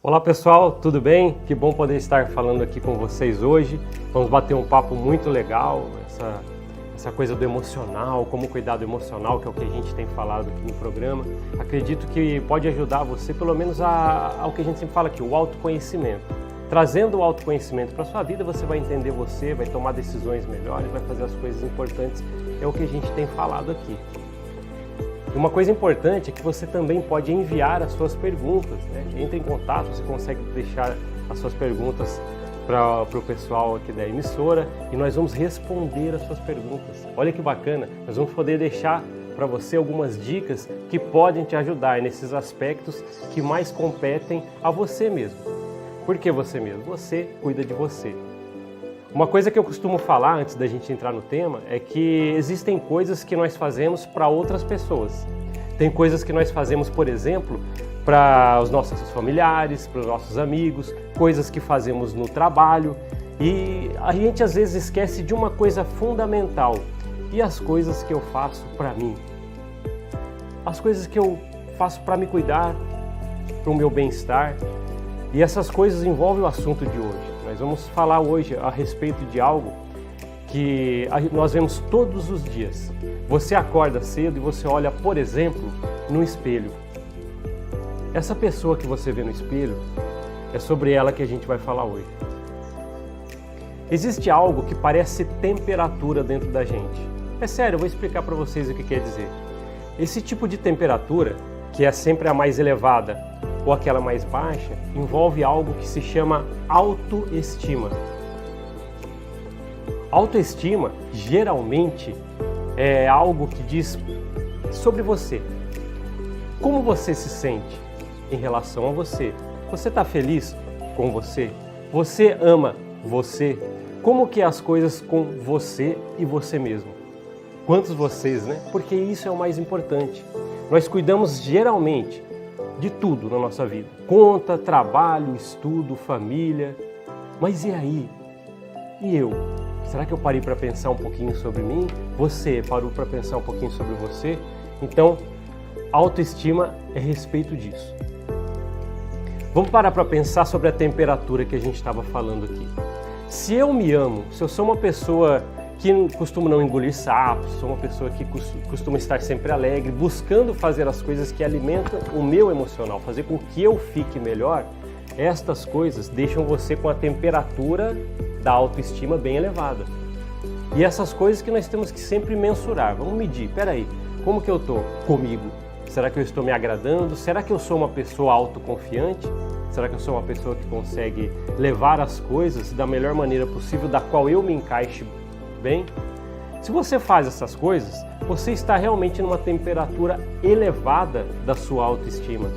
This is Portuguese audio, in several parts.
Olá pessoal, tudo bem? Que bom poder estar falando aqui com vocês hoje. Vamos bater um papo muito legal, essa coisa do emocional, como cuidar do emocional, que é o que a gente tem falado aqui no programa. Acredito que pode ajudar você, pelo menos, ao que a gente sempre fala aqui, o autoconhecimento. Trazendo o autoconhecimento para a sua vida, você vai entender você, vai tomar decisões melhores, vai fazer as coisas importantes. É o que a gente tem falado aqui. Uma coisa importante é que você também pode enviar as suas perguntas, né? Entre em contato, você consegue deixar as suas perguntas para o pessoal aqui da emissora e nós vamos responder as suas perguntas. Olha que bacana, nós vamos poder deixar para você algumas dicas que podem te ajudar nesses aspectos que mais competem a você mesmo. Por que você mesmo? Você cuida de você. Uma coisa que eu costumo falar antes da gente entrar no tema é que existem coisas que nós fazemos para outras pessoas. Tem coisas que nós fazemos, por exemplo, para os nossos familiares, para os nossos amigos, coisas que fazemos no trabalho e a gente às vezes esquece de uma coisa fundamental. E as coisas que eu faço para mim? As coisas que eu faço para me cuidar, para o meu bem-estar. E essas coisas envolvem o assunto de hoje. Nós vamos falar hoje a respeito de algo que nós vemos todos os dias. Você acorda cedo e você olha, por exemplo, no espelho. Essa pessoa que você vê no espelho, é sobre ela que a gente vai falar hoje. Existe algo que parece temperatura dentro da gente. É sério, eu vou explicar para vocês o que quer dizer. Esse tipo de temperatura, que é sempre a mais elevada, ou aquela mais baixa, envolve algo que se chama autoestima. Autoestima, geralmente, é algo que diz sobre você. Como você se sente em relação a você? Você está feliz com você? Você ama você? Como que é as coisas com você e você mesmo? Quantos vocês, né? Porque isso é o mais importante. Nós cuidamos geralmente de tudo na nossa vida. Conta, trabalho, estudo, família. Mas e aí? E eu? Será que eu parei para pensar um pouquinho sobre mim? Você parou para pensar um pouquinho sobre você? Então, autoestima é a respeito disso. Vamos parar para pensar sobre a temperatura que a gente estava falando aqui. Se eu me amo, se eu sou uma pessoa que costuma não engolir sapos, sou uma pessoa que costuma estar sempre alegre, buscando fazer as coisas que alimentam o meu emocional, fazer com que eu fique melhor, estas coisas deixam você com a temperatura da autoestima bem elevada. E essas coisas que nós temos que sempre mensurar, vamos medir, peraí, como que eu estou comigo? Será que eu estou me agradando? Será que eu sou uma pessoa autoconfiante? Será que eu sou uma pessoa que consegue levar as coisas da melhor maneira possível, da qual eu me encaixe bem? Se você faz essas coisas, você está realmente numa temperatura elevada da sua autoestima.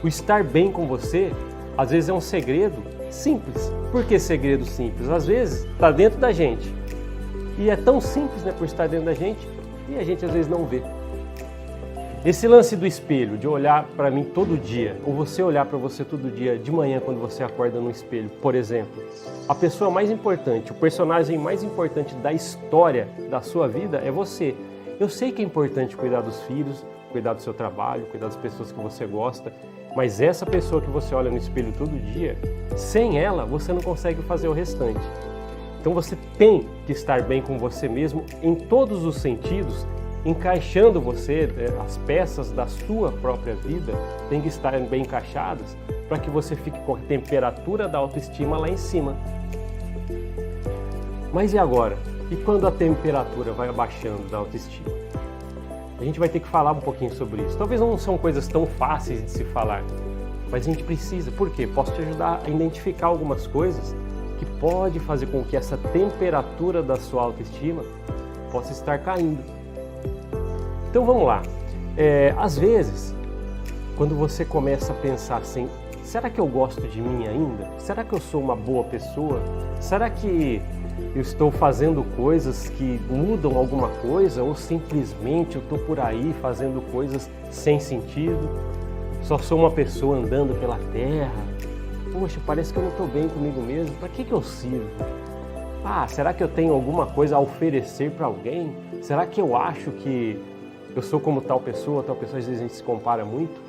O estar bem com você, às vezes é um segredo simples. Por que segredo simples? Às vezes está dentro da gente. E é tão simples, né, por estar dentro da gente, e a gente às vezes não vê. Esse lance do espelho, de olhar para mim todo dia, ou você olhar para você todo dia, de manhã quando você acorda no espelho, por exemplo, a pessoa mais importante, o personagem mais importante da história da sua vida é você. Eu sei que é importante cuidar dos filhos, cuidar do seu trabalho, cuidar das pessoas que você gosta, mas essa pessoa que você olha no espelho todo dia, sem ela você não consegue fazer o restante. Então você tem que estar bem com você mesmo em todos os sentidos, encaixando você, as peças da sua própria vida têm que estar bem encaixadas para que você fique com a temperatura da autoestima lá em cima. Mas e agora? E quando a temperatura vai abaixando da autoestima? A gente vai ter que falar um pouquinho sobre isso. Talvez não são coisas tão fáceis de se falar, mas a gente precisa. Por quê? Posso te ajudar a identificar algumas coisas que pode fazer com que essa temperatura da sua autoestima possa estar caindo. Então vamos lá, às vezes, quando você começa a pensar assim, será que eu gosto de mim ainda? Será que eu sou uma boa pessoa? Será que eu estou fazendo coisas que mudam alguma coisa? Ou simplesmente eu estou por aí fazendo coisas sem sentido? Só sou uma pessoa andando pela terra? Poxa, parece que eu não estou bem comigo mesmo, para que eu sirvo? Será que eu tenho alguma coisa a oferecer para alguém? Será que eu acho que eu sou como tal pessoa às vezes a gente se compara muito?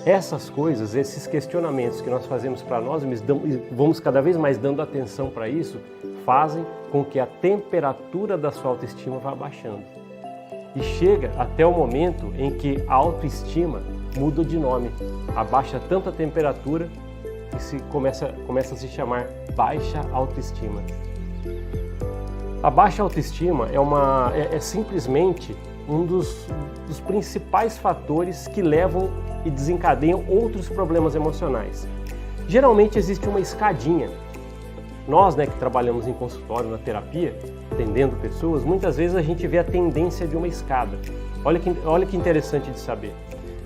Essas coisas, esses questionamentos que nós fazemos para nós mesmos, e vamos cada vez mais dando atenção para isso, fazem com que a temperatura da sua autoestima vá baixando. E chega até o momento em que a autoestima muda de nome, abaixa tanto a temperatura que começa a se chamar baixa autoestima. A baixa autoestima é simplesmente um dos principais fatores que levam e desencadeiam outros problemas emocionais. Geralmente existe uma escadinha. Nós, que trabalhamos em consultório, na terapia, atendendo pessoas, muitas vezes a gente vê a tendência de uma escada. Olha que interessante de saber.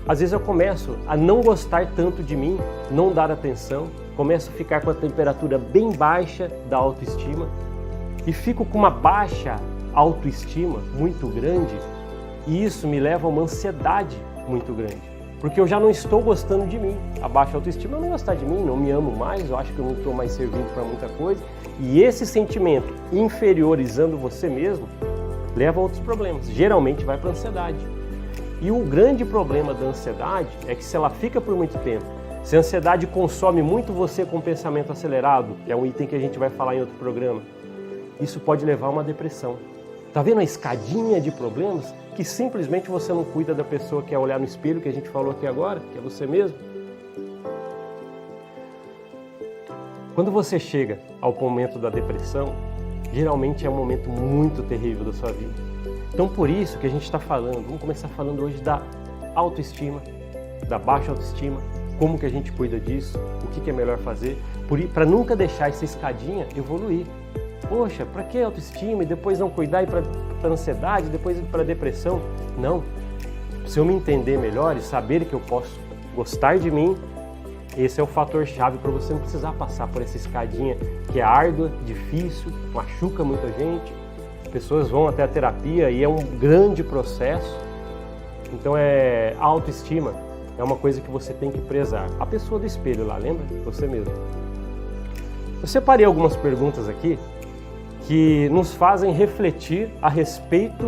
Às vezes eu começo a não gostar tanto de mim, não dar atenção, começo a ficar com a temperatura bem baixa da autoestima e fico com uma baixa autoestima muito grande, e isso me leva a uma ansiedade muito grande, porque eu já não estou gostando de mim. A baixa autoestima é não gostar de mim, não me amo mais, eu acho que eu não estou mais servindo para muita coisa, e esse sentimento inferiorizando você mesmo leva a outros problemas, geralmente vai para a ansiedade. E o grande problema da ansiedade é que se ela fica por muito tempo, se a ansiedade consome muito você com pensamento acelerado, que é um item que a gente vai falar em outro programa, isso pode levar a uma depressão. Tá vendo a escadinha de problemas que simplesmente você não cuida da pessoa que é olhar no espelho, que a gente falou aqui agora, que é você mesmo? Quando você chega ao momento da depressão, geralmente é um momento muito terrível da sua vida. Então por isso que a gente está falando, vamos começar falando hoje da autoestima, da baixa autoestima, como que a gente cuida disso, o que é melhor fazer, para nunca deixar essa escadinha evoluir. Poxa, para que autoestima e depois não cuidar e para ansiedade, depois para depressão? Não. Se eu me entender melhor e saber que eu posso gostar de mim, esse é o fator chave para você não precisar passar por essa escadinha que é árdua, difícil, machuca muita gente. Pessoas vão até a terapia e é um grande processo. Então a autoestima é uma coisa que você tem que prezar. A pessoa do espelho lá, lembra? Você mesmo. Eu separei algumas perguntas aqui que nos fazem refletir a respeito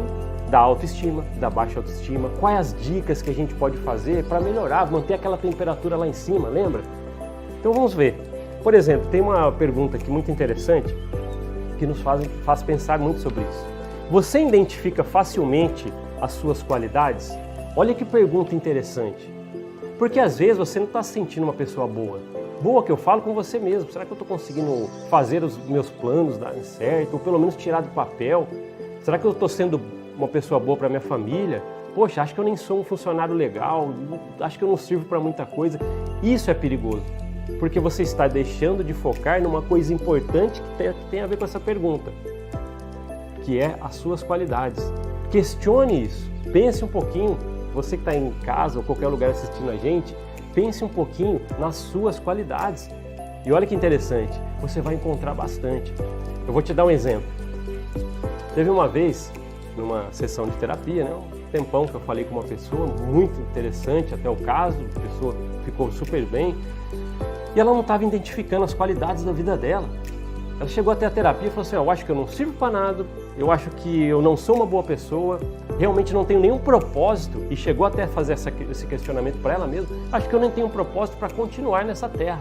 da autoestima, da baixa autoestima, quais as dicas que a gente pode fazer para melhorar, manter aquela temperatura lá em cima, lembra? Então vamos ver. Por exemplo, tem uma pergunta aqui muito interessante que nos faz pensar muito sobre isso. Você identifica facilmente as suas qualidades? Olha que pergunta interessante. Porque às vezes você não está se sentindo uma pessoa boa. Boa que eu falo com você mesmo. Será que eu estou conseguindo fazer os meus planos darem certo? Ou pelo menos tirar do papel? Será que eu estou sendo uma pessoa boa para minha família? Poxa, acho que eu nem sou um funcionário legal. Acho que eu não sirvo para muita coisa. Isso é perigoso. Porque você está deixando de focar numa coisa importante que tem a ver com essa pergunta. Que é as suas qualidades. Questione isso. Pense um pouquinho. Você que está em casa ou qualquer lugar assistindo a gente, pense um pouquinho nas suas qualidades. E olha que interessante, você vai encontrar bastante. Eu vou te dar um exemplo. Teve uma vez, numa sessão de terapia, um tempão que eu falei com uma pessoa, muito interessante até o caso, a pessoa ficou super bem, e ela não estava identificando as qualidades da vida dela. Ela chegou até a terapia e falou assim, eu acho que eu não sirvo para nada, eu acho que eu não sou uma boa pessoa, realmente não tenho nenhum propósito, e chegou até a fazer esse questionamento para ela mesma, acho que eu nem tenho um propósito para continuar nessa terra.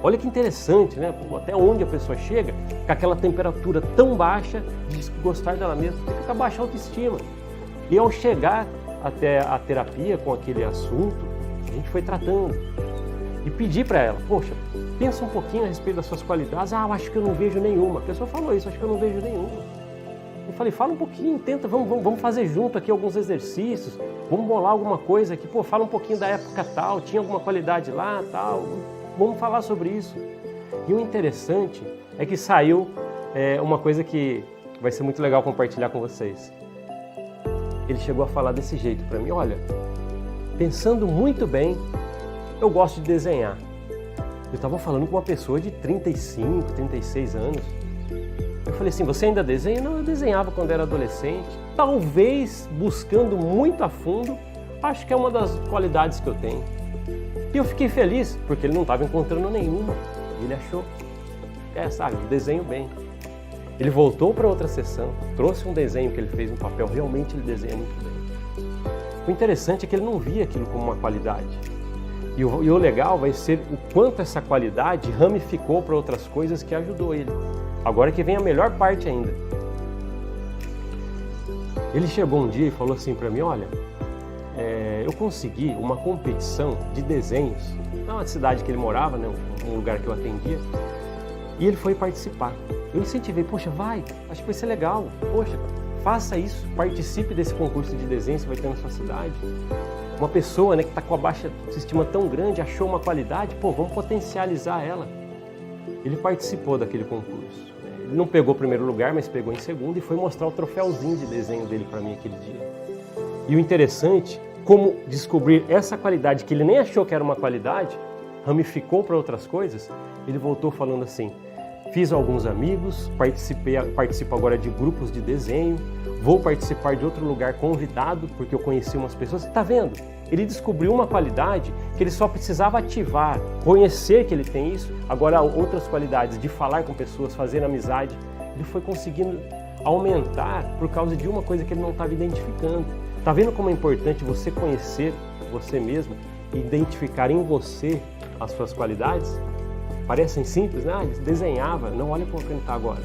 Olha que interessante, né? Até onde a pessoa chega com aquela temperatura tão baixa de gostar dela mesma, fica com a baixa autoestima. E ao chegar até a terapia com aquele assunto, a gente foi tratando e pedir para ela, poxa, pensa um pouquinho a respeito das suas qualidades. Eu acho que eu não vejo nenhuma. A pessoa falou isso, acho que eu não vejo nenhuma. Eu falei, fala um pouquinho, tenta, vamos fazer junto aqui alguns exercícios, vamos bolar alguma coisa aqui, fala um pouquinho da época tal, tinha alguma qualidade lá, tal, vamos falar sobre isso. E o interessante é que saiu uma coisa que vai ser muito legal compartilhar com vocês. Ele chegou a falar desse jeito para mim, olha, pensando muito bem, eu gosto de desenhar. Eu estava falando com uma pessoa de 35, 36 anos. Eu falei assim, você ainda desenha? Não, eu desenhava quando era adolescente. Talvez, buscando muito a fundo, acho que é uma das qualidades que eu tenho. E eu fiquei feliz, porque ele não estava encontrando nenhuma. Ele achou, sabe, eu desenho bem. Ele voltou para outra sessão, trouxe um desenho que ele fez no papel, realmente ele desenha muito bem. O interessante é que ele não via aquilo como uma qualidade. E o legal vai ser o quanto essa qualidade ramificou para outras coisas que ajudou ele. Agora que vem a melhor parte ainda. Ele chegou um dia e falou assim para mim, olha, eu consegui uma competição de desenhos na cidade que ele morava, né, um lugar que eu atendia, e ele foi participar. Eu incentivei, poxa, vai, acho que vai ser legal, poxa, faça isso, participe desse concurso de desenho que você vai ter na sua cidade. Uma pessoa, né, que está com a baixa autoestima tão grande, achou uma qualidade, pô, vamos potencializar ela. Ele participou daquele concurso. Ele não pegou o primeiro lugar, mas pegou em segundo e foi mostrar o troféuzinho de desenho dele para mim aquele dia. E o interessante, como descobrir essa qualidade que ele nem achou que era uma qualidade, ramificou para outras coisas, ele voltou falando assim, fiz alguns amigos, participo agora de grupos de desenho, vou participar de outro lugar convidado, porque eu conheci umas pessoas. Está vendo? Ele descobriu uma qualidade que ele só precisava ativar, conhecer que ele tem isso. Agora, outras qualidades de falar com pessoas, fazer amizade, ele foi conseguindo aumentar por causa de uma coisa que ele não estava identificando. Está vendo como é importante você conhecer você mesmo, identificar em você as suas qualidades? Parecem simples, né? Ele desenhava, não, olha como ele está agora.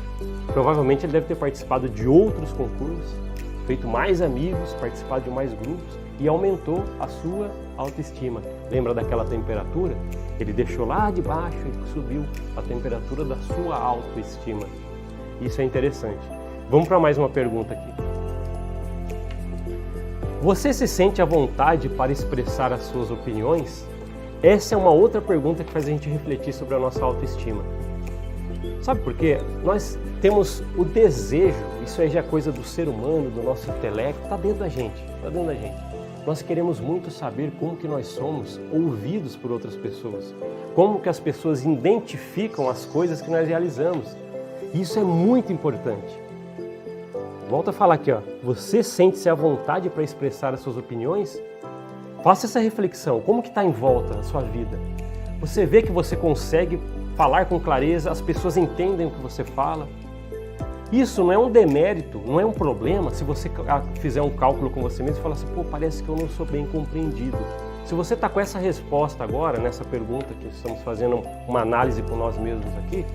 Provavelmente ele deve ter participado de outros concursos, feito mais amigos, participado de mais grupos e aumentou a sua autoestima. Lembra daquela temperatura? Ele deixou lá de baixo e subiu a temperatura da sua autoestima. Isso é interessante. Vamos para mais uma pergunta aqui. Você se sente à vontade para expressar as suas opiniões? Essa é uma outra pergunta que faz a gente refletir sobre a nossa autoestima. Sabe por quê? Nós temos o desejo, isso aí já é coisa do ser humano, do nosso intelecto, está dentro da gente, está dentro da gente. Nós queremos muito saber como que nós somos ouvidos por outras pessoas, como que as pessoas identificam as coisas que nós realizamos. Isso é muito importante. Volto a falar aqui, ó. Você sente-se à vontade para expressar as suas opiniões? Faça essa reflexão, como que está em volta a sua vida? Você vê que você consegue falar com clareza, as pessoas entendem o que você fala? Isso não é um demérito, não é um problema se você fizer um cálculo com você mesmo e falar assim, pô, parece que eu não sou bem compreendido. Se você está com essa resposta agora, nessa pergunta que estamos fazendo uma análise com nós mesmos aqui,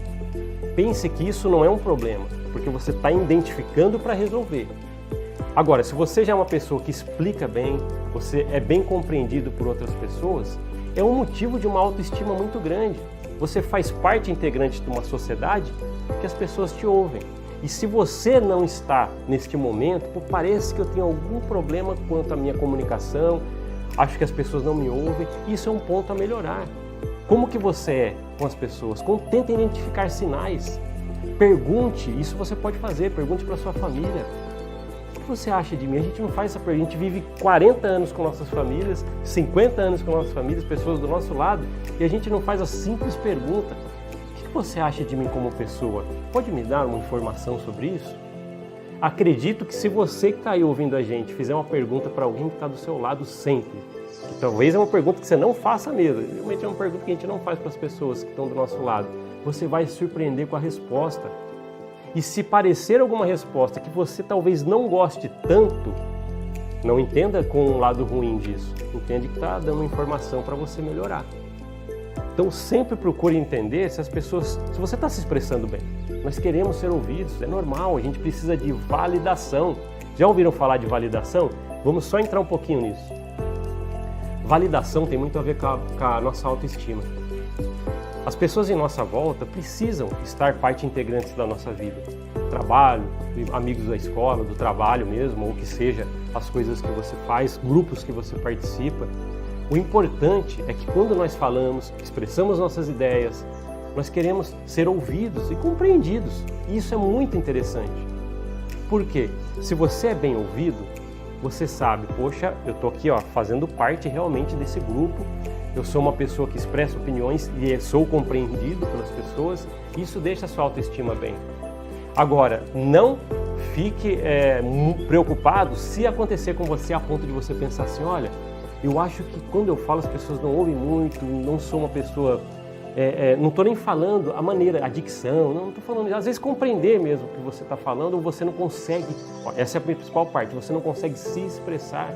pense que isso não é um problema, porque você está identificando para resolver. Agora, se você já é uma pessoa que explica bem, você é bem compreendido por outras pessoas, é um motivo de uma autoestima muito grande. Você faz parte integrante de uma sociedade que as pessoas te ouvem. E se você não está neste momento, pô, parece que eu tenho algum problema quanto à minha comunicação, acho que as pessoas não me ouvem, isso é um ponto a melhorar. Como que você é com as pessoas? Tente identificar sinais. Pergunte, isso você pode fazer, pergunte para sua família. O que você acha de mim? A gente não faz essa pergunta, a gente vive 40 anos com nossas famílias, 50 anos com nossas famílias, pessoas do nosso lado, e a gente não faz a simples pergunta. O que você acha de mim como pessoa? Pode me dar uma informação sobre isso? Acredito que se você que está aí ouvindo a gente fizer uma pergunta para alguém que está do seu lado sempre, que talvez é uma pergunta que você não faça mesmo, realmente é uma pergunta que a gente não faz para as pessoas que estão do nosso lado, você vai se surpreender com a resposta. E se parecer alguma resposta que você talvez não goste tanto, não entenda com um lado ruim disso, entende que está dando uma informação para você melhorar. Então sempre procure entender se você está se expressando bem. Nós queremos ser ouvidos, é normal, a gente precisa de validação. Já ouviram falar de validação? Vamos só entrar um pouquinho nisso. Validação tem muito a ver com a nossa autoestima. As pessoas em nossa volta precisam estar parte integrante da nossa vida. Trabalho, amigos da escola, do trabalho mesmo, ou que seja, as coisas que você faz, grupos que você participa. O importante é que quando nós falamos, expressamos nossas ideias, nós queremos ser ouvidos e compreendidos. E isso é muito interessante. Por quê? Se você é bem ouvido, você sabe, poxa, eu estou aqui fazendo parte realmente desse grupo, eu sou uma pessoa que expressa opiniões e sou compreendido pelas pessoas, isso deixa a sua autoestima bem. Agora, não fique preocupado se acontecer com você a ponto de você pensar assim, olha, eu acho que quando eu falo as pessoas não ouvem muito, não sou uma pessoa, não estou nem falando a maneira, a dicção, não estou falando, às vezes compreender mesmo o que você está falando ou você não consegue, essa é a principal parte, você não consegue se expressar.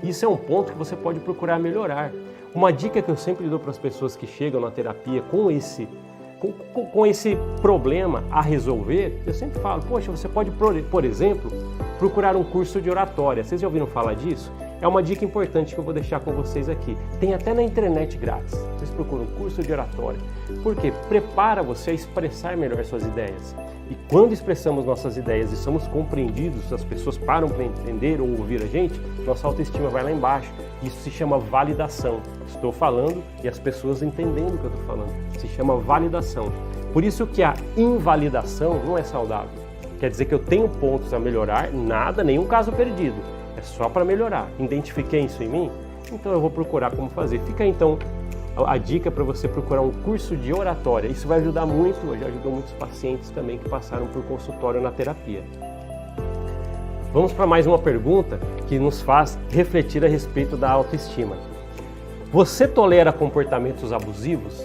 Isso é um ponto que você pode procurar melhorar. Uma dica que eu sempre dou para as pessoas que chegam na terapia com esse problema a resolver, eu sempre falo, poxa, você pode, por exemplo, procurar um curso de oratória. Vocês já ouviram falar disso? É uma dica importante que eu vou deixar com vocês aqui. Tem até na internet grátis. Vocês procuram um curso de oratória. Por quê? Prepara você a expressar melhor suas ideias. E quando expressamos nossas ideias e somos compreendidos, as pessoas param para entender ou ouvir a gente, nossa autoestima vai lá embaixo. Isso se chama validação. Estou falando e as pessoas entendendo o que eu estou falando. Se chama validação. Por isso que a invalidação não é saudável. Quer dizer que eu tenho pontos a melhorar, nada, nenhum caso perdido. É só para melhorar. Identifiquei isso em mim? Então eu vou procurar como fazer. Fica aí, então a dica para você procurar um curso de oratória. Isso vai ajudar muito, já ajudou muitos pacientes também que passaram por consultório na terapia. Vamos para mais uma pergunta que nos faz refletir a respeito da autoestima. Você tolera comportamentos abusivos?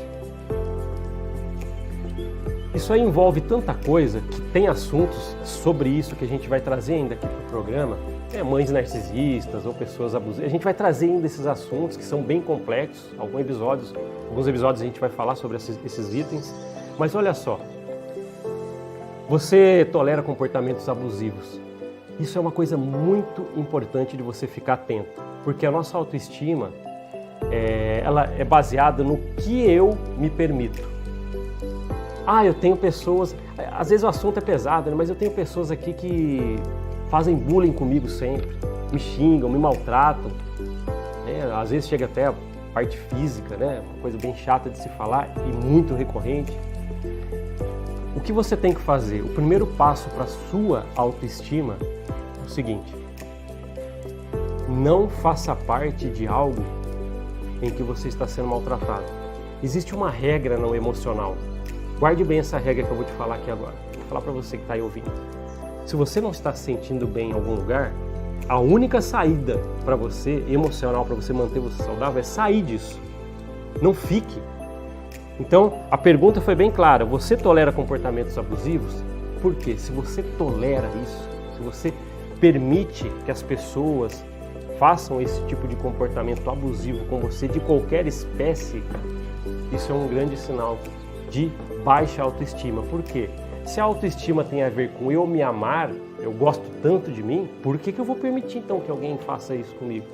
Isso aí envolve tanta coisa que tem assuntos sobre isso que a gente vai trazer ainda aqui para o programa. Mães narcisistas ou pessoas abusivas. A gente vai trazer ainda esses assuntos que são bem complexos. Alguns episódios a gente vai falar sobre esses itens. Mas olha só, você tolera comportamentos abusivos. Isso é uma coisa muito importante de você ficar atento, porque a nossa autoestima ela é baseada no que eu me permito. Eu tenho pessoas, às vezes o assunto é pesado, né? Mas eu tenho pessoas aqui que fazem bullying comigo sempre, me xingam, me maltratam, né? Às vezes chega até a parte física, né? Uma coisa bem chata de se falar e muito recorrente. O que você tem que fazer? O primeiro passo para a sua autoestima é o seguinte: não faça parte de algo em que você está sendo maltratado. Existe uma regra no emocional. Guarde bem essa regra que eu vou te falar aqui agora. Vou falar para você que está aí ouvindo. Se você não está se sentindo bem em algum lugar, a única saída para você, emocional, para você manter você saudável, é sair disso. Não fique. Então, a pergunta foi bem clara. Você tolera comportamentos abusivos? Por quê? Se você tolera isso, se você permite que as pessoas façam esse tipo de comportamento abusivo com você de qualquer espécie, isso é um grande sinal de baixa autoestima. Por quê? Se a autoestima tem a ver com eu me amar, eu gosto tanto de mim, por que eu vou permitir então que alguém faça isso comigo?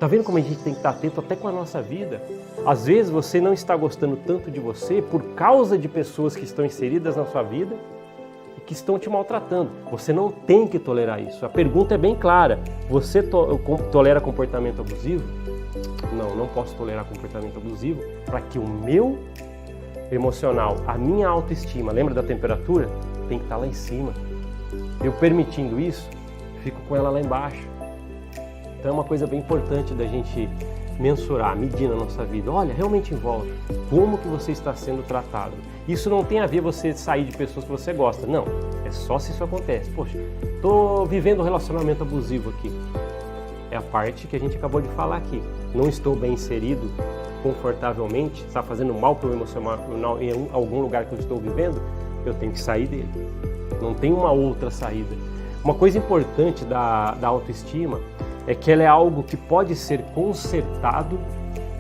Tá vendo como a gente tem que estar atento até com a nossa vida? Às vezes você não está gostando tanto de você por causa de pessoas que estão inseridas na sua vida e que estão te maltratando. Você não tem que tolerar isso. A pergunta é bem clara. Você tolera comportamento abusivo? Não posso tolerar comportamento abusivo para que o meu emocional, a minha autoestima, lembra da temperatura? Tem que estar lá em cima. Eu permitindo isso, fico com ela lá embaixo. Então é uma coisa bem importante da gente mensurar, medir na nossa vida. Olha, realmente envolve como que você está sendo tratado. Isso não tem a ver você sair de pessoas que você gosta, não. É só se isso acontece. Poxa, estou vivendo um relacionamento abusivo aqui. É a parte que a gente acabou de falar aqui. Não estou bem inserido confortavelmente, está fazendo mal para o emocional em algum lugar que eu estou vivendo, eu tenho que sair dele. Não tem uma outra saída. Uma coisa importante da autoestima é que ela é algo que pode ser consertado,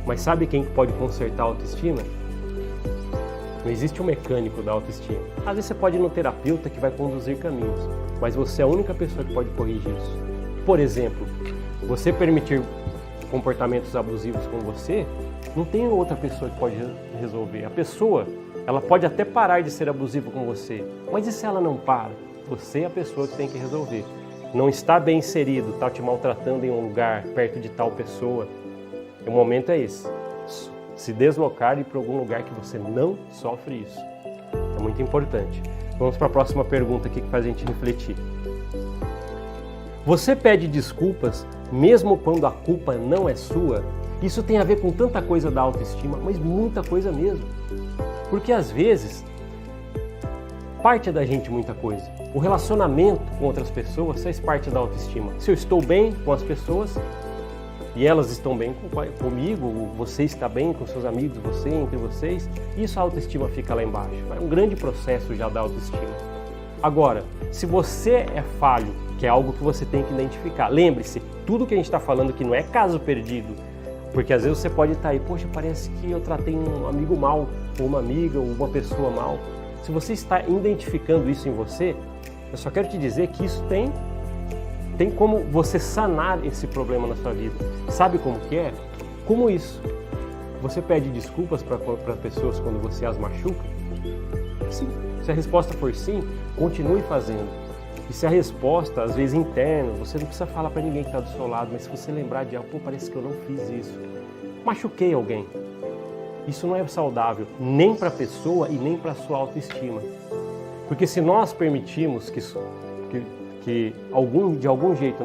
mas sabe quem pode consertar a autoestima? Não existe um mecânico da autoestima. Às vezes você pode ir no terapeuta que vai conduzir caminhos, mas você é a única pessoa que pode corrigir isso. Por exemplo, você permitir comportamentos abusivos com você, não tem outra pessoa que pode resolver. A pessoa, ela pode até parar de ser abusiva com você, mas e se ela não para? Você é a pessoa que tem que resolver. Não está bem inserido, está te maltratando em um lugar, perto de tal pessoa. O momento é esse. Se deslocar e ir para algum lugar que você não sofre isso. É muito importante. Vamos para a próxima pergunta aqui que faz a gente refletir. Você pede desculpas mesmo quando a culpa não é sua? Isso tem a ver com tanta coisa da autoestima, mas muita coisa mesmo. Porque às vezes, parte da gente muita coisa. O relacionamento com outras pessoas faz parte da autoestima. Se eu estou bem com as pessoas e elas estão bem comigo, você está bem com seus amigos, você entre vocês, isso a autoestima fica lá embaixo. É um grande processo já da autoestima. Agora, se você é falho, que é algo que você tem que identificar, lembre-se, tudo que a gente está falando aqui não é caso perdido. Porque às vezes você pode estar aí, poxa, parece que eu tratei um amigo mal, ou uma amiga, ou uma pessoa mal. Se você está identificando isso em você, eu só quero te dizer que isso tem como você sanar esse problema na sua vida. Sabe como que é? Como isso? Você pede desculpas para pessoas quando você as machuca? Sim. Se a resposta for sim, continue fazendo. E se a resposta, às vezes interna, você não precisa falar para ninguém que está do seu lado, mas se você lembrar de algo, pô, parece que eu não fiz isso. Machuquei alguém. Isso não é saudável, nem para a pessoa e nem para a sua autoestima. Porque se nós permitimos que de algum jeito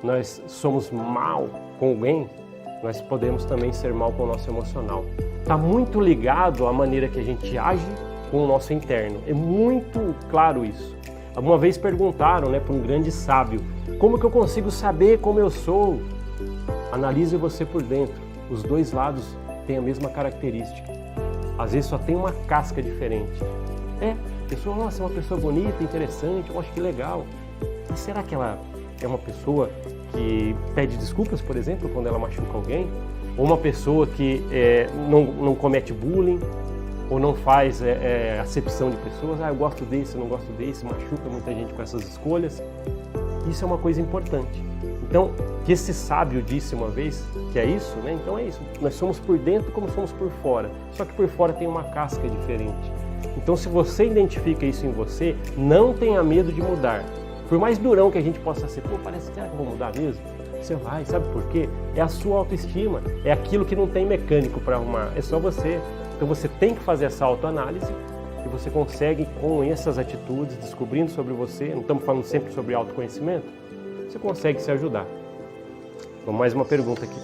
nós somos mal com alguém, nós podemos também ser mal com o nosso emocional. Está muito ligado à maneira que a gente age com o nosso interno. É muito claro isso. Uma vez perguntaram, para um grande sábio, como que eu consigo saber como eu sou? Analise você por dentro. Os dois lados têm a mesma característica. Às vezes só tem uma casca diferente. A pessoa, nossa, é uma pessoa bonita, interessante, eu acho que legal. Mas será que ela é uma pessoa que pede desculpas, por exemplo, quando ela machuca alguém? Ou uma pessoa que não comete bullying? Ou não faz acepção de pessoas? Eu gosto desse, eu não gosto desse, machuca muita gente com essas escolhas. Isso é uma coisa importante. Então, que esse sábio disse uma vez que é isso, Então é isso. Nós somos por dentro como somos por fora. Só que por fora tem uma casca diferente. Então, se você identifica isso em você, não tenha medo de mudar. Por mais durão que a gente possa ser, parece que eu vou mudar mesmo. Você vai, sabe por quê? É a sua autoestima, é aquilo que não tem mecânico para arrumar, é só você. Então você tem que fazer essa autoanálise e você consegue, com essas atitudes, descobrindo sobre você, não estamos falando sempre sobre autoconhecimento, você consegue se ajudar. Vamos mais uma pergunta aqui.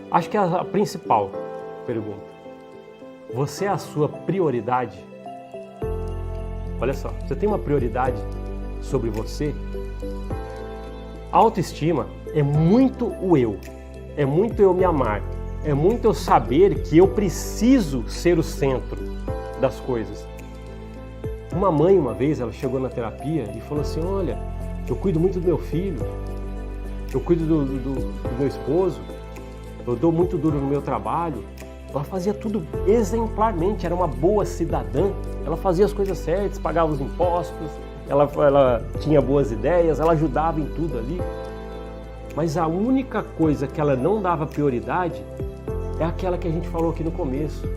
Acho que é a principal pergunta. Você é a sua prioridade? Olha só, você tem uma prioridade sobre você? A autoestima é muito o eu. É muito eu me amar. É muito eu saber que eu preciso ser o centro das coisas. Uma mãe, uma vez, ela chegou na terapia e falou assim, olha, eu cuido muito do meu filho, eu cuido do meu esposo, eu dou muito duro no meu trabalho. Ela fazia tudo exemplarmente, era uma boa cidadã, ela fazia as coisas certas, pagava os impostos, ela tinha boas ideias, ela ajudava em tudo ali. Mas a única coisa que ela não dava prioridade é aquela que a gente falou aqui no começo,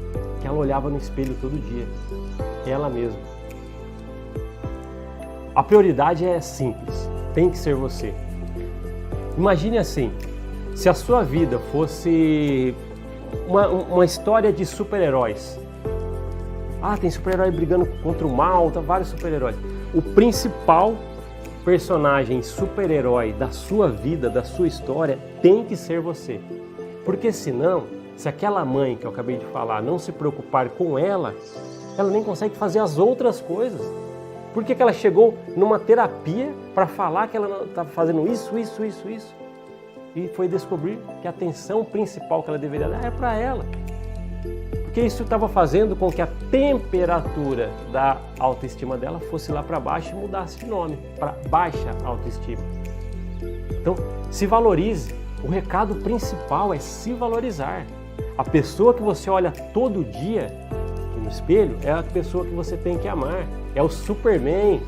que ela olhava no espelho todo dia, ela mesma. A prioridade é simples, tem que ser você. Imagine assim, se a sua vida fosse uma história de super-heróis. Tem super-herói brigando contra o mal, vários super-heróis. O principal personagem super-herói da sua vida, da sua história, tem que ser você. Porque senão, se aquela mãe que eu acabei de falar não se preocupar com ela nem consegue fazer as outras coisas. Por que ela chegou numa terapia para falar que ela estava fazendo isso? E foi descobrir que a atenção principal que ela deveria dar é para ela. Porque isso estava fazendo com que a temperatura da autoestima dela fosse lá para baixo e mudasse de nome, para baixa autoestima. Então, se valorize. O recado principal é se valorizar. A pessoa que você olha todo dia no espelho é a pessoa que você tem que amar. É o Superman,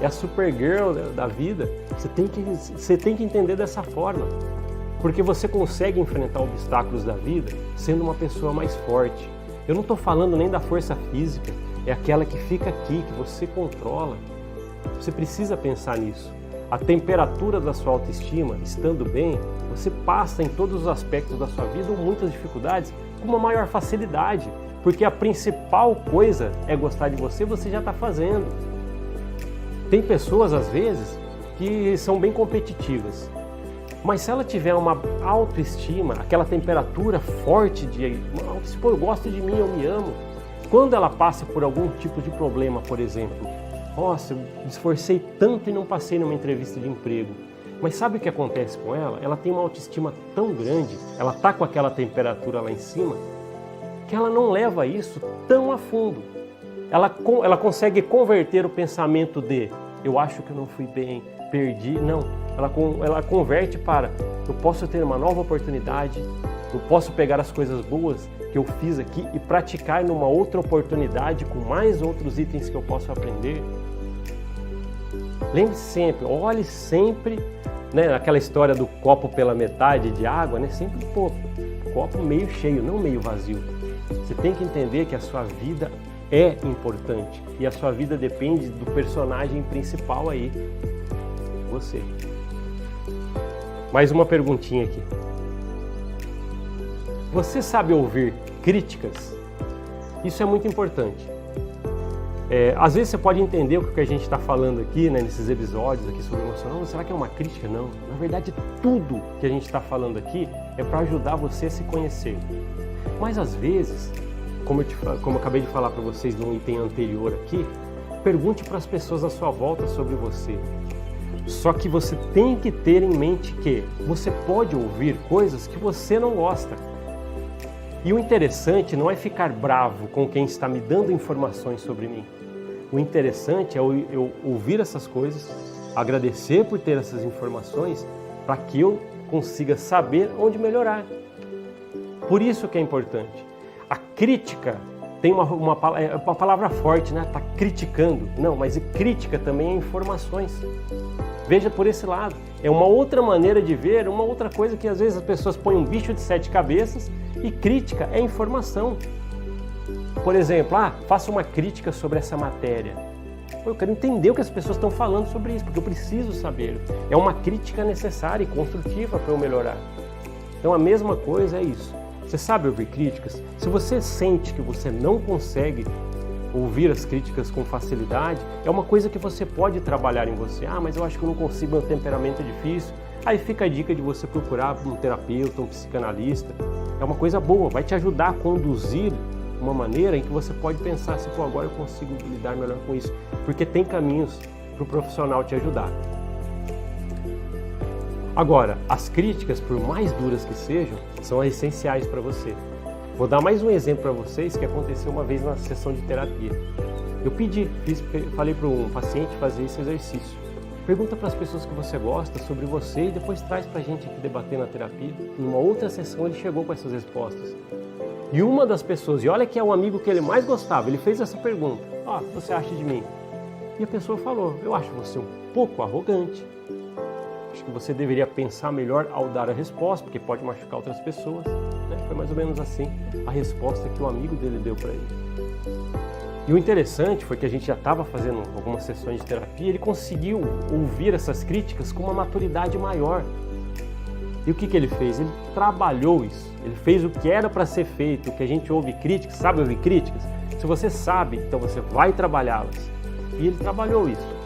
é a Supergirl da vida. Você tem que entender dessa forma. Porque você consegue enfrentar obstáculos da vida sendo uma pessoa mais forte. Eu não estou falando nem da força física, é aquela que fica aqui, que você controla. Você precisa pensar nisso. A temperatura da sua autoestima, estando bem, você passa em todos os aspectos da sua vida ou muitas dificuldades com uma maior facilidade. Porque a principal coisa é gostar de você, você já está fazendo. Tem pessoas, às vezes, que são bem competitivas. Mas se ela tiver uma autoestima, aquela temperatura forte de eu gosto de mim, eu me amo. Quando ela passa por algum tipo de problema, por exemplo, nossa, eu me esforcei tanto e não passei numa entrevista de emprego. Mas sabe o que acontece com ela? Ela tem uma autoestima tão grande, ela está com aquela temperatura lá em cima, que ela não leva isso tão a fundo. Ela consegue converter o pensamento de eu acho que eu não fui bem, perdi. Não, ela converte para: eu posso ter uma nova oportunidade, eu posso pegar as coisas boas que eu fiz aqui e praticar numa outra oportunidade com mais outros itens que eu posso aprender. Lembre-se sempre, olhe sempre, né, aquela história do copo pela metade de água, né, sempre copo meio cheio, não meio vazio. Você tem que entender que a sua vida é importante e a sua vida depende do personagem principal aí, você. Mais uma perguntinha aqui. Você sabe ouvir críticas? Isso é muito importante. Às vezes você pode entender o que a gente está falando aqui, né, nesses episódios aqui sobre emocional. Será que é uma crítica? Não. Na verdade, tudo que a gente está falando aqui é para ajudar você a se conhecer. Mas às vezes, como eu acabei de falar para vocês no item anterior aqui, pergunte para as pessoas à sua volta sobre você. Só que você tem que ter em mente que você pode ouvir coisas que você não gosta. E o interessante não é ficar bravo com quem está me dando informações sobre mim. O interessante é eu ouvir essas coisas, agradecer por ter essas informações, para que eu consiga saber onde melhorar. Por isso que é importante. A crítica tem uma palavra forte, né? Está criticando. Não, mas crítica também é informações. Veja por esse lado. É uma outra maneira de ver, uma outra coisa que às vezes as pessoas põem um bicho de 7 cabeças e crítica é informação. Por exemplo, faça uma crítica sobre essa matéria. Eu quero entender o que as pessoas estão falando sobre isso, porque eu preciso saber. É uma crítica necessária e construtiva para eu melhorar. Então a mesma coisa é isso. Você sabe ouvir críticas? Se você sente que você não consegue ouvir as críticas com facilidade, é uma coisa que você pode trabalhar em você. Mas eu acho que eu não consigo, meu temperamento é difícil. Aí fica a dica de você procurar um terapeuta, um psicanalista. É uma coisa boa, vai te ajudar a conduzir uma maneira em que você pode pensar assim: agora eu consigo lidar melhor com isso. Porque tem caminhos para o profissional te ajudar. Agora, as críticas, por mais duras que sejam, são essenciais para você. Vou dar mais um exemplo para vocês que aconteceu uma vez na sessão de terapia. Eu falei para um paciente fazer esse exercício. Pergunta para as pessoas que você gosta sobre você e depois traz para a gente aqui debater na terapia. Numa outra sessão ele chegou com essas respostas. E uma das pessoas, e olha que é o amigo que ele mais gostava, ele fez essa pergunta: o que você acha de mim? E a pessoa falou: eu acho você um pouco arrogante. Acho que você deveria pensar melhor ao dar a resposta, porque pode machucar outras pessoas. Foi mais ou menos assim a resposta que o amigo dele deu para ele. E o interessante foi que a gente já estava fazendo algumas sessões de terapia e ele conseguiu ouvir essas críticas com uma maturidade maior. E o que ele fez? Ele trabalhou isso. Ele fez o que era para ser feito, o que a gente ouve críticas. Sabe ouvir críticas? Se você sabe, então você vai trabalhá-las. E ele trabalhou isso.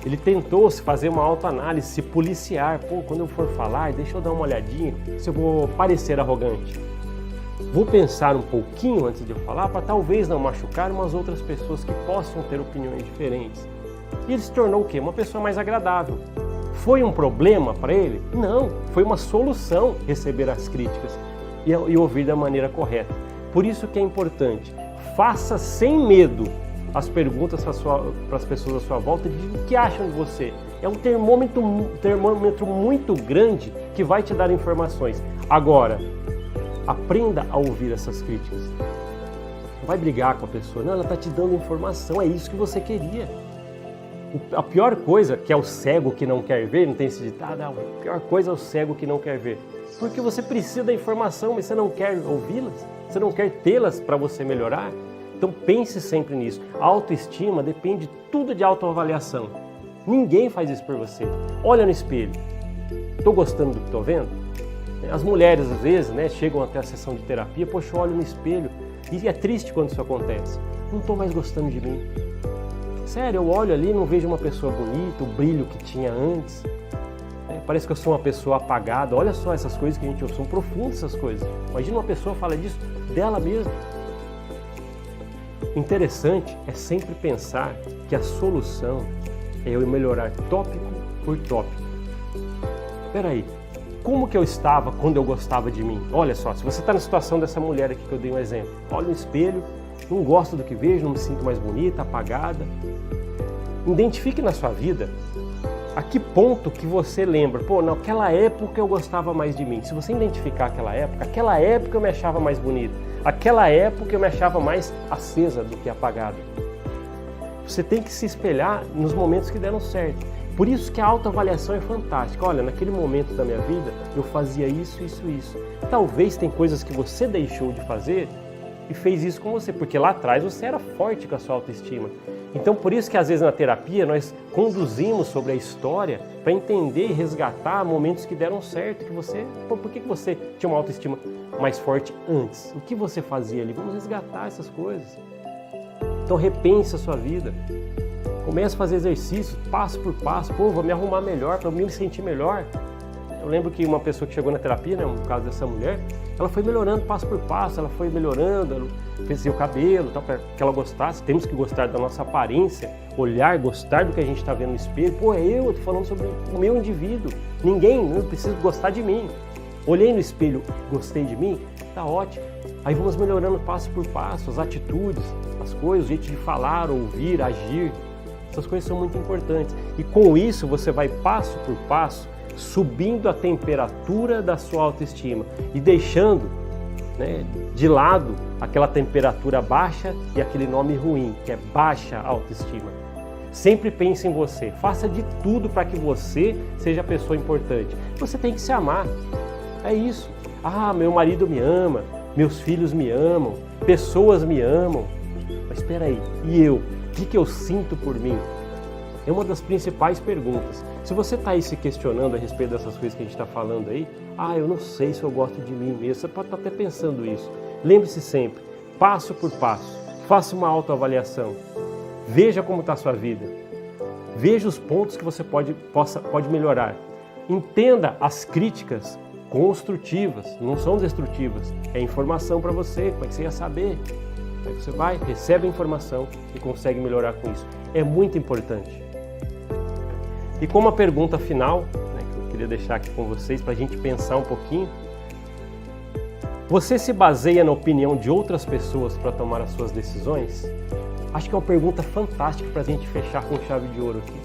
Ele tentou se fazer uma autoanálise, se policiar. Quando eu for falar, deixa eu dar uma olhadinha se eu vou parecer arrogante. Vou pensar um pouquinho antes de eu falar para talvez não machucar umas outras pessoas que possam ter opiniões diferentes. E ele se tornou o quê? Uma pessoa mais agradável. Foi um problema para ele? Não, foi uma solução receber as críticas e ouvir da maneira correta. Por isso que é importante, faça sem medo as perguntas para as pessoas à sua volta de o que acham de você. É um termômetro muito grande que vai te dar informações. Agora, aprenda a ouvir essas críticas. Não vai brigar com a pessoa, não, ela está te dando informação, é isso que você queria. A pior coisa, que é o cego que não quer ver, não tem esse ditado, a pior coisa é o cego que não quer ver. Porque você precisa da informação, mas você não quer ouvi-las, você não quer tê-las para você melhorar. Então pense sempre nisso. A autoestima depende tudo de autoavaliação. Ninguém faz isso por você. Olha no espelho. Estou gostando do que estou vendo? As mulheres, às vezes, chegam até a sessão de terapia, poxa, eu olho no espelho e é triste quando isso acontece. Não estou mais gostando de mim. Sério, eu olho ali e não vejo uma pessoa bonita, o brilho que tinha antes. Parece que eu sou uma pessoa apagada. Olha só essas coisas que a gente ouve, são profundas essas coisas. Imagina uma pessoa falar disso dela mesma. O interessante é sempre pensar que a solução é eu melhorar tópico por tópico. Espera aí, como que eu estava quando eu gostava de mim? Olha só, se você está na situação dessa mulher aqui que eu dei um exemplo, olha no espelho, não gosto do que vejo, não me sinto mais bonita, apagada. Identifique na sua vida A que ponto que você lembra? Pô, naquela época eu gostava mais de mim. Se você identificar aquela época eu me achava mais bonita. Aquela época eu me achava mais acesa do que apagada. Você tem que se espelhar nos momentos que deram certo. Por isso que a autoavaliação é fantástica. Olha, naquele momento da minha vida eu fazia isso, isso, isso. Talvez tem coisas que você deixou de fazer e fez isso com você, porque lá atrás você era forte com a sua autoestima. Então por isso que às vezes na terapia nós conduzimos sobre a história para entender e resgatar momentos que deram certo, que você, por que você tinha uma autoestima mais forte antes? O que você fazia ali? Vamos resgatar essas coisas. Então repense a sua vida. Comece a fazer exercícios, passo por passo. Pô, vou me arrumar melhor, para me sentir melhor. Eu lembro que uma pessoa que chegou na terapia, né, no caso dessa mulher, ela foi melhorando passo por passo, ela foi melhorando, ela fez o cabelo, para que ela gostasse. Temos que gostar da nossa aparência, olhar, gostar do que a gente está vendo no espelho. Pô, eu estou falando sobre o meu indivíduo. Ninguém, não precisa gostar de mim. Olhei no espelho, gostei de mim, tá ótimo. Aí vamos melhorando passo por passo, as atitudes, as coisas, o jeito de falar, ouvir, agir. Essas coisas são muito importantes. E com isso você vai passo por passo subindo a temperatura da sua autoestima e deixando, né, de lado aquela temperatura baixa e aquele nome ruim, que é baixa autoestima. Sempre pense em você. Faça de tudo para que você seja a pessoa importante. Você tem que se amar. É isso. Ah, meu marido me ama, meus filhos me amam, pessoas me amam. Mas espera aí, e eu? O que eu sinto por mim? É uma das principais perguntas. Se você está aí se questionando a respeito dessas coisas que a gente está falando aí, eu não sei se eu gosto de mim mesmo, você pode estar até pensando isso. Lembre-se sempre, passo por passo, faça uma autoavaliação, veja como está a sua vida, veja os pontos que você pode melhorar, entenda as críticas construtivas, não são destrutivas, é informação para você, como é que você ia saber? Aí você vai, recebe a informação e consegue melhorar com isso. É muito importante. E como a pergunta final, né, que eu queria deixar aqui com vocês para a gente pensar um pouquinho, você se baseia na opinião de outras pessoas para tomar as suas decisões? Acho que é uma pergunta fantástica para a gente fechar com chave de ouro aqui.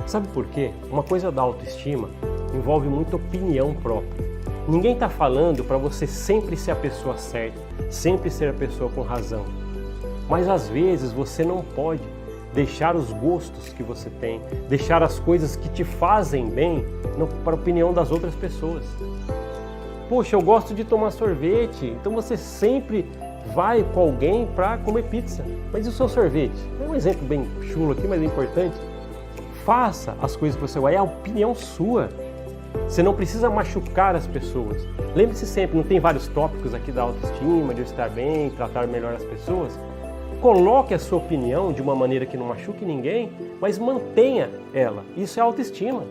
Sabe por quê? Uma coisa da autoestima envolve muita opinião própria. Ninguém está falando para você sempre ser a pessoa certa, sempre ser a pessoa com razão. Mas às vezes você não pode deixar os gostos que você tem, deixar as coisas que te fazem bem para a opinião das outras pessoas. Poxa, eu gosto de tomar sorvete, então você sempre vai com alguém para comer pizza. Mas e o seu sorvete? É um exemplo bem chulo aqui, mas é importante. Faça as coisas que você gosta, é a opinião sua. Você não precisa machucar as pessoas. Lembre-se sempre, não tem vários tópicos aqui da autoestima, de eu estar bem, tratar melhor as pessoas? Coloque a sua opinião de uma maneira que não machuque ninguém, mas mantenha ela. Isso é autoestima.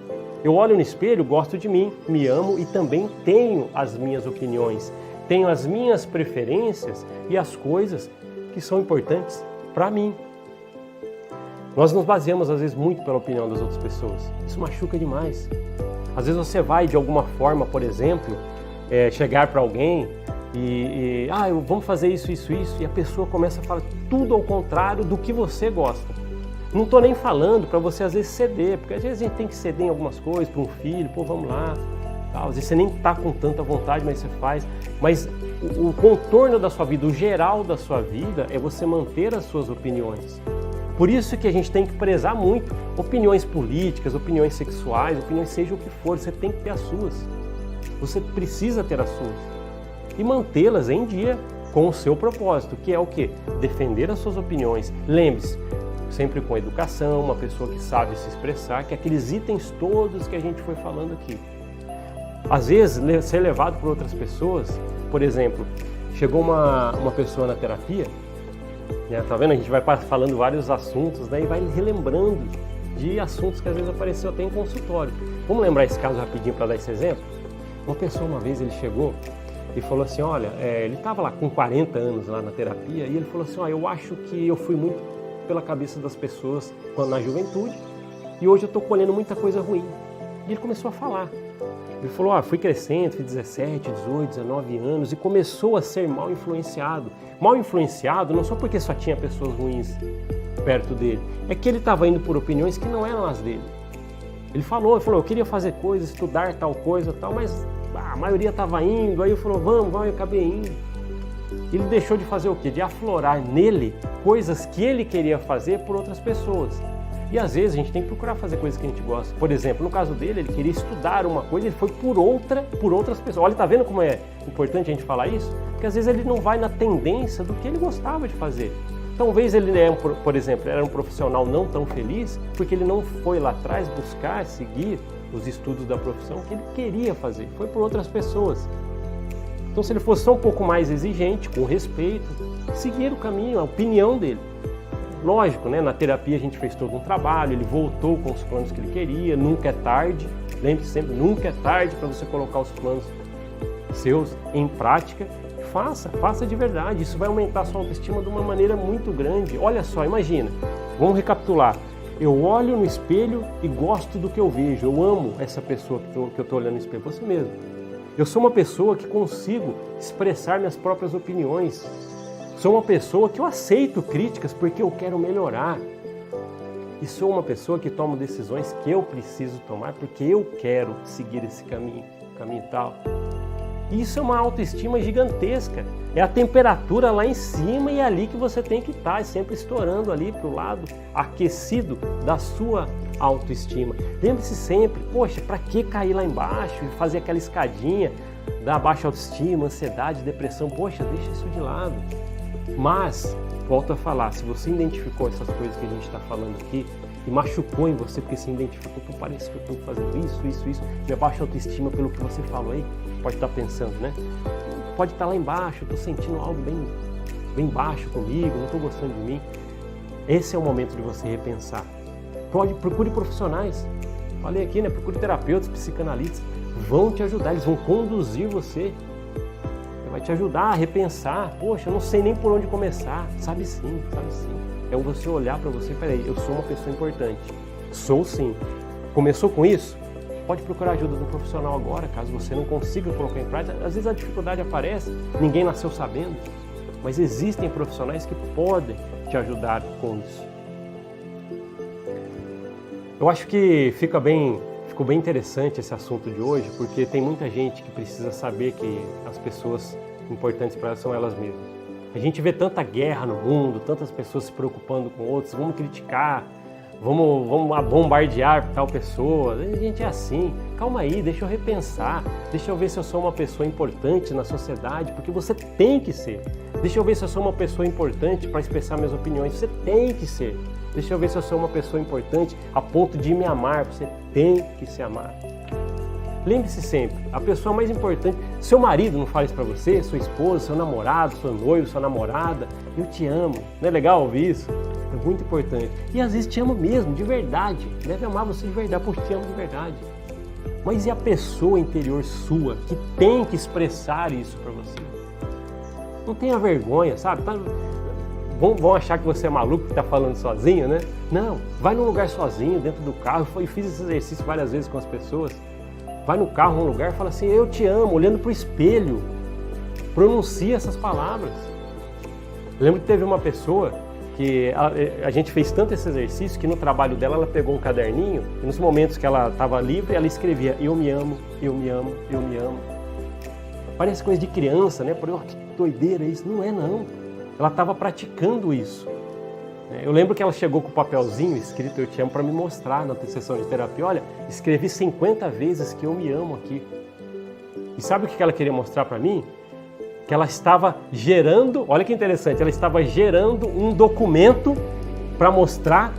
Eu olho no espelho, gosto de mim, me amo e também tenho as minhas opiniões, tenho as minhas preferências e as coisas que são importantes para mim. Nós nos baseamos às vezes muito pela opinião das outras pessoas. Isso machuca demais. Às vezes você vai de alguma forma, por exemplo, chegar para alguém vamos fazer isso, e a pessoa começa a falar tudo ao contrário do que você gosta. Não estou nem falando para você às vezes ceder, porque às vezes a gente tem que ceder em algumas coisas, para um filho, vamos lá, tal. Às vezes você nem está com tanta vontade, mas você faz. Mas o contorno da sua vida, o geral da sua vida é você manter as suas opiniões. Por isso que a gente tem que prezar muito opiniões políticas, opiniões sexuais, opiniões seja o que for, você tem que ter as suas. Você precisa ter as suas. E mantê-las em dia com o seu propósito, que é o quê? Defender as suas opiniões. Lembre-se, sempre com educação, uma pessoa que sabe se expressar, que aqueles itens todos que a gente foi falando aqui. Às vezes, ser levado por outras pessoas, por exemplo, chegou uma pessoa na terapia, né, tá vendo? A gente vai falando vários assuntos, né, e vai relembrando de assuntos que às vezes apareceu até em consultório. Vamos lembrar esse caso rapidinho para dar esse exemplo? Uma pessoa, uma vez, ele chegou e falou assim, olha, ele estava lá com 40 anos lá na terapia e ele falou assim, eu acho que eu fui muito pela cabeça das pessoas na juventude e hoje eu estou colhendo muita coisa ruim. E ele começou a falar. Ele falou, fui crescendo, fui 17, 18, 19 anos e começou a ser mal influenciado. Mal influenciado não só porque só tinha pessoas ruins perto dele, é que ele estava indo por opiniões que não eram as dele. Ele falou, eu queria fazer coisa, estudar tal coisa, tal, mas a maioria estava indo, aí eu falou, vamos, eu acabei indo. Ele deixou de fazer o quê? De aflorar nele coisas que ele queria fazer por outras pessoas. E às vezes a gente tem que procurar fazer coisas que a gente gosta. Por exemplo, no caso dele, ele queria estudar uma coisa, ele foi por outras pessoas. Olha, tá vendo como é importante a gente falar isso? Porque às vezes ele não vai na tendência do que ele gostava de fazer. Talvez ele, por exemplo, era um profissional não tão feliz porque ele não foi lá atrás buscar, seguir os estudos da profissão que ele queria fazer. Foi por outras pessoas. Então, se ele fosse só um pouco mais exigente, com respeito, seguir o caminho, a opinião dele. Lógico, né? Na terapia a gente fez todo um trabalho, ele voltou com os planos que ele queria, nunca é tarde, lembre-se sempre, nunca é tarde para você colocar os planos seus em prática. Faça de verdade, isso vai aumentar a sua autoestima de uma maneira muito grande. Olha só, imagina, vamos recapitular. Eu olho no espelho e gosto do que eu vejo, eu amo essa pessoa que eu estou olhando no espelho, você mesmo. Eu sou uma pessoa que consigo expressar minhas próprias opiniões. Sou uma pessoa que eu aceito críticas porque eu quero melhorar. E sou uma pessoa que toma decisões que eu preciso tomar porque eu quero seguir esse caminho tal. Isso é uma autoestima gigantesca. É a temperatura lá em cima e é ali que você tem que estar, sempre estourando ali para o lado aquecido da sua autoestima. Lembre-se sempre, poxa, para que cair lá embaixo e fazer aquela escadinha da baixa autoestima, ansiedade, depressão? Poxa, deixa isso de lado. Mas, volto a falar, se você identificou essas coisas que a gente está falando aqui e machucou em você porque se identificou, pô, parece que eu estou fazendo isso, minha baixa autoestima pelo que você falou aí, pode estar pensando, né? Pode estar lá embaixo, eu estou sentindo algo bem baixo comigo, não estou gostando de mim. Esse é o momento de você repensar. Procure profissionais. Falei aqui, né? Procure terapeutas, psicanalistas. Vão te ajudar, eles vão conduzir você. Vai te ajudar a repensar. Poxa, eu não sei nem por onde começar. Sabe sim. É você olhar para você, peraí, eu sou uma pessoa importante. Sou sim. Começou com isso? Pode procurar ajuda do profissional agora, caso você não consiga colocar em prática. Às vezes a dificuldade aparece, ninguém nasceu sabendo, mas existem profissionais que podem te ajudar com isso. Eu acho que ficou bem interessante esse assunto de hoje, porque tem muita gente que precisa saber que as pessoas importantes para elas são elas mesmas. A gente vê tanta guerra no mundo, tantas pessoas se preocupando com outros, vamos criticar, vamos bombardear tal pessoa. A gente é assim, calma aí, deixa eu repensar, deixa eu ver se eu sou uma pessoa importante na sociedade, porque você tem que ser. Deixa eu ver se eu sou uma pessoa importante para expressar minhas opiniões, você tem que ser. Deixa eu ver se eu sou uma pessoa importante a ponto de me amar, você tem que se amar. Lembre-se sempre, a pessoa mais importante, seu marido não fala isso para você, sua esposa, seu namorado, seu noivo, sua namorada, eu te amo. Não é legal ouvir isso? É muito importante. E às vezes te amo mesmo, de verdade. Deve amar você de verdade, porque te amo de verdade. Mas e a pessoa interior sua que tem que expressar isso para você? Não tenha vergonha, sabe? Vão achar que você é maluco que está falando sozinho, né? Não, vai num lugar sozinho, dentro do carro. Eu fiz esse exercício várias vezes com as pessoas. Vai no carro, num lugar, fala assim, eu te amo, olhando para o espelho. Pronuncia essas palavras. Eu lembro que teve uma pessoa que a gente fez tanto esse exercício que no trabalho dela ela pegou um caderninho e nos momentos que ela estava livre ela escrevia eu me amo, eu me amo, eu me amo. Parece coisa de criança, né? Por que doideira isso? Não é não. Ela estava praticando isso. Eu lembro que ela chegou com o papelzinho escrito eu te amo para me mostrar na sessão de terapia. Olha, escrevi 50 vezes que eu me amo aqui. E sabe o que ela queria mostrar para mim? Que ela estava gerando, olha que interessante, ela estava gerando um documento para mostrar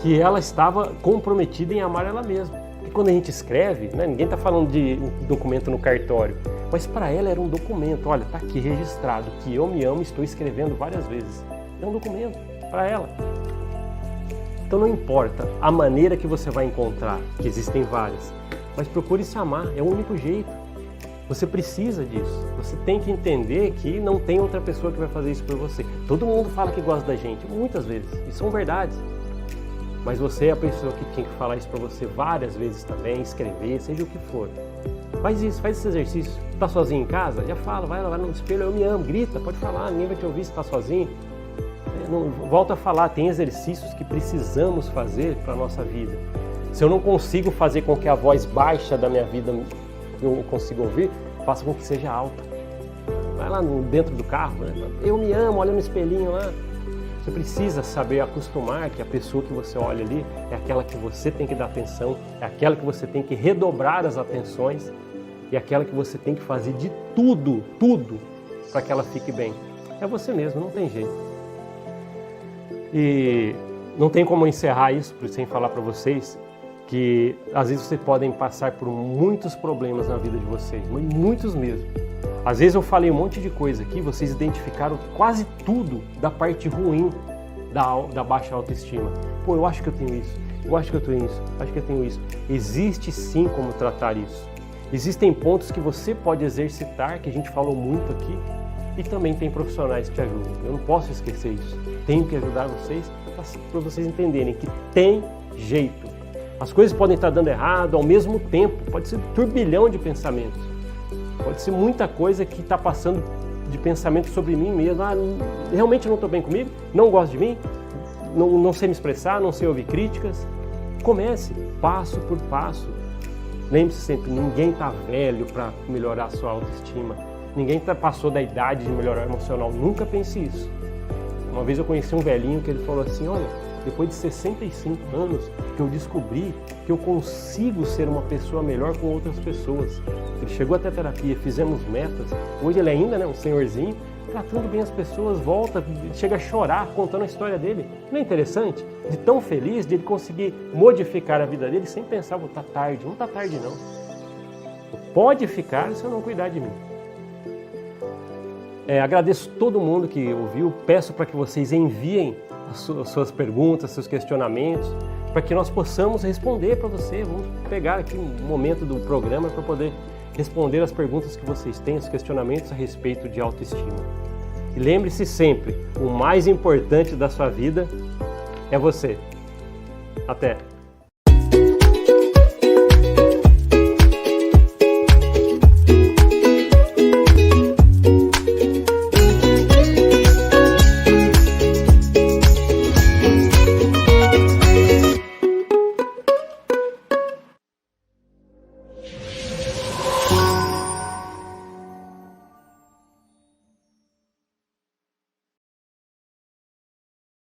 que ela estava comprometida em amar ela mesma. Porque quando a gente escreve, né, ninguém está falando de um documento no cartório, mas para ela era um documento. Olha, está aqui registrado que eu me amo, estou escrevendo várias vezes. É um documento para ela. Então não importa a maneira que você vai encontrar, que existem várias, mas procure se amar, é o único jeito. Você precisa disso. Você tem que entender que não tem outra pessoa que vai fazer isso por você. Todo mundo fala que gosta da gente, muitas vezes, e são verdades. Mas você é a pessoa que tinha que falar isso para você várias vezes também, escrever, seja o que for. Faz isso, faz esse exercício. Tá sozinho em casa? Já fala, vai lá no espelho, eu me amo, grita, pode falar, ninguém vai te ouvir se tá sozinho. Não, volta a falar, tem exercícios que precisamos fazer para a nossa vida. Se eu não consigo fazer com que a voz baixa da minha vida eu consiga ouvir, faça com que seja alta. Vai lá dentro do carro, né? Eu me amo, olha no espelhinho lá. Você precisa saber acostumar que a pessoa que você olha ali é aquela que você tem que dar atenção, é aquela que você tem que redobrar as atenções e é aquela que você tem que fazer de tudo para que ela fique bem. É você mesmo, não tem jeito. E não tem como encerrar isso sem falar para vocês que às vezes vocês podem passar por muitos problemas na vida de vocês, muitos mesmo. Às vezes eu falei um monte de coisa aqui, vocês identificaram quase tudo da parte ruim da baixa autoestima. Pô, eu acho que eu tenho isso, eu acho que eu tenho isso, acho que eu tenho isso. Existe sim como tratar isso. Existem pontos que você pode exercitar, que a gente falou muito aqui, e também tem profissionais que te ajudam. Eu não posso esquecer isso. Tenho que ajudar vocês para vocês entenderem que tem jeito. As coisas podem estar dando errado ao mesmo tempo, pode ser um turbilhão de pensamentos. Pode ser muita coisa que está passando de pensamento sobre mim mesmo. Realmente não estou bem comigo? Não gosto de mim? Não sei me expressar? Não sei ouvir críticas? Comece passo por passo. Lembre-se sempre, ninguém está velho para melhorar a sua autoestima. Ninguém passou da idade de melhorar emocional. Nunca pense isso. Uma vez eu conheci um velhinho que ele falou assim, olha, depois de 65 anos que eu descobri que eu consigo ser uma pessoa melhor com outras pessoas. Ele chegou até a terapia, fizemos metas. Hoje ele ainda, um senhorzinho, tratando bem as pessoas, volta, chega a chorar contando a história dele. Não é interessante? De tão feliz de ele conseguir modificar a vida dele sem pensar, tá tarde. Não tá tarde não. Pode ficar se eu não cuidar de mim. Agradeço todo mundo que ouviu, peço para que vocês enviem as suas perguntas, seus questionamentos, para que nós possamos responder para você. Vamos pegar aqui um momento do programa para poder responder as perguntas que vocês têm, os questionamentos a respeito de autoestima. E lembre-se sempre, o mais importante da sua vida é você. Até!